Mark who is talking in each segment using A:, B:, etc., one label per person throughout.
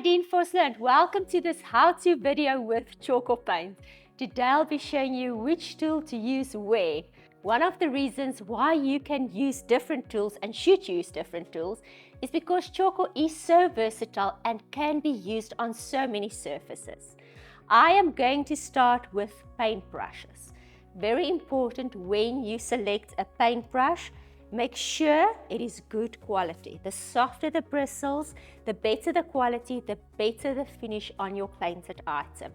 A: Reinforcement and welcome to this how-to video with Tjhoko paint. Today I'll be showing you which tool to use where. One of the reasons why you can use different tools and should use different tools is because Tjhoko is so versatile and can be used on so many surfaces. I am going to start with paintbrushes. Very important when you select a paintbrush, make sure it is good quality. The softer the bristles, the better the quality, the better the finish on your painted item.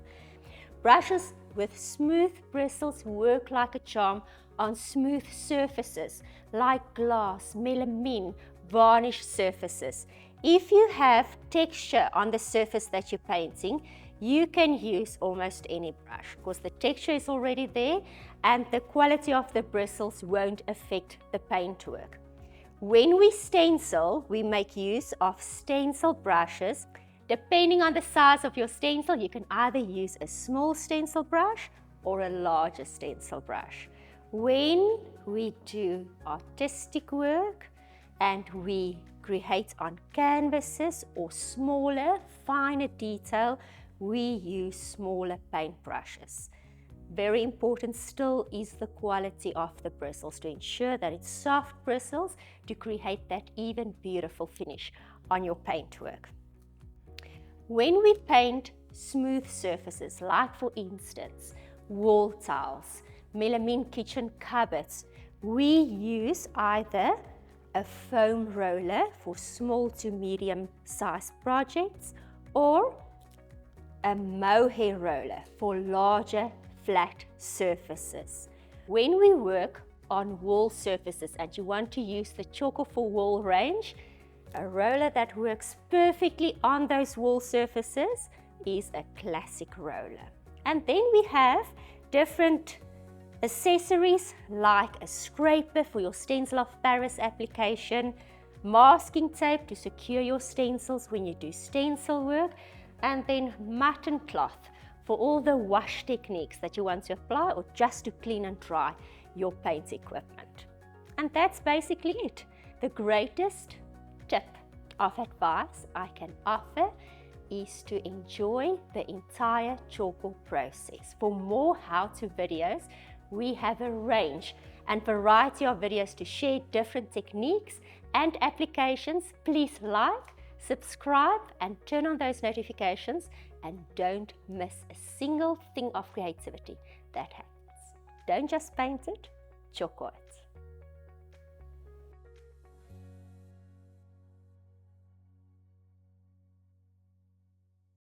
A: Brushes with smooth bristles work like a charm on smooth surfaces like glass, melamine, varnish surfaces. If you have texture on the surface that you're painting, you can use almost any brush because the texture is already there and the quality of the bristles won't affect the paintwork. When we stencil, we make use of stencil brushes. Depending on the size of your stencil, you can either use a small stencil brush or a larger stencil brush. When we do artistic work and we create on canvases or smaller, finer detail, we use smaller paintbrushes. Very important still is the quality of the bristles to ensure that it's soft bristles to create that even beautiful finish on your paintwork. When we paint smooth surfaces, like for instance, wall tiles, melamine kitchen cupboards, we use either a foam roller for small to medium size projects or a mohair roller for larger flat surfaces. When we work on wall surfaces and you want to use the Tjhoko for wall range, a roller that works perfectly on those wall surfaces is a classic roller. And then we have different accessories like a scraper for your stencil of Paris application, masking tape to secure your stencils when you do stencil work, and then mutton cloth for all the wash techniques that you want to apply or just to clean and dry your paint equipment. And that's basically it. The greatest tip of advice I can offer is to enjoy the entire Tjhoko process. For more how-to videos, we have a range and variety of videos to share different techniques and applications. Please like, subscribe and turn on those notifications and don't miss a single thing of creativity that happens. Don't just paint it, Tjhoko it.